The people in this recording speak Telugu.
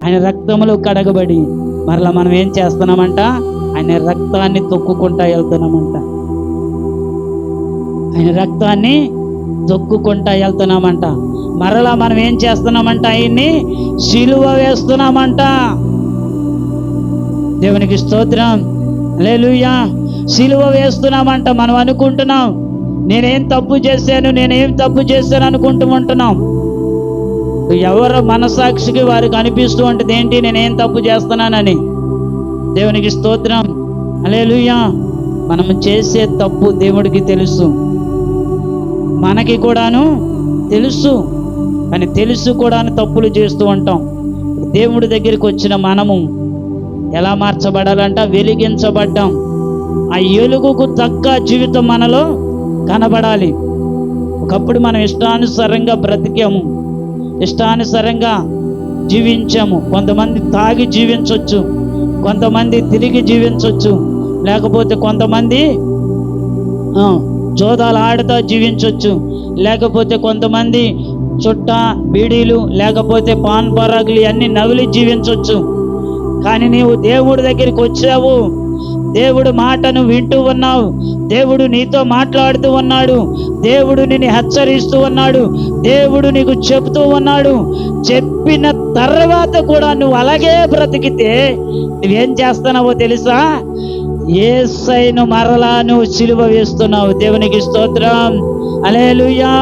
ఆయన రక్తంలో కడగబడి మరలా మనం ఏం చేస్తున్నామంట? ఆయన రక్తాన్ని తొక్కుకుంటా వెళ్తున్నామంట. ఆయన రక్తాన్ని తొక్కుకుంటా వెళ్తున్నామంట. మరలా మనం ఏం చేస్తున్నామంట? ఆయన్ని సిలువ వేస్తున్నామంట. దేవునికి స్తోత్రం, హల్లెలూయా. సిలువ వేస్తున్నామంట. మనం అనుకుంటున్నాం నేనేం తప్పు చేశాను అనుకుంటూ ఉంటున్నాం. ఎవరు మనసాక్షికి వారికి అనిపిస్తూ ఉంటుంది ఏంటి, నేనేం తప్పు చేస్తున్నానని. దేవునికి స్తోత్రం, హల్లెలూయా. మనం చేసే తప్పు దేవుడికి తెలుసు, మనకి కూడాను తెలుసు. కానీ తెలుసు కూడాను తప్పులు చేస్తూ ఉంటాం. దేవుడి దగ్గరికి వచ్చిన మనము ఎలా మార్చబడాలంట? వెలిగించబడ్డాం. ఆ వెలుగుకు తగ్గ జీవితం మనలో కనబడాలి. ఒకప్పుడు మనం ఇష్టానుసారంగా బ్రతికాము, ఇష్టానుసారంగా జీవించాము. కొంతమంది తాగి జీవించవచ్చు, కొంతమంది తిరిగి జీవించవచ్చు, లేకపోతే కొంతమంది జోదాలు ఆడుతూ జీవించవచ్చు, లేకపోతే కొంతమంది చుట్ట బీడీలు లేకపోతే పాన్ పరాగులు అన్ని నవిలి జీవించవచ్చు. కానీ నీవు దేవుడి దగ్గరికి వచ్చావు, దేవుడు మాటను వింటూ ఉన్నావు, దేవుడు నీతో మాట్లాడుతూ ఉన్నాడు, దేవుడు నిన్ను హెచ్చరిస్తూ ఉన్నాడు, దేవుడు నీకు చెబుతూ ఉన్నాడు. చెప్పిన తర్వాత కూడా నువ్వు అలాగే బ్రతికితే నువ్వేం చేస్తున్నావో తెలుసా? యేసయ్యను మరలా నువ్వు సిలువ వేస్తున్నావు. దేవునికి స్తోత్రం, హల్లెలూయా.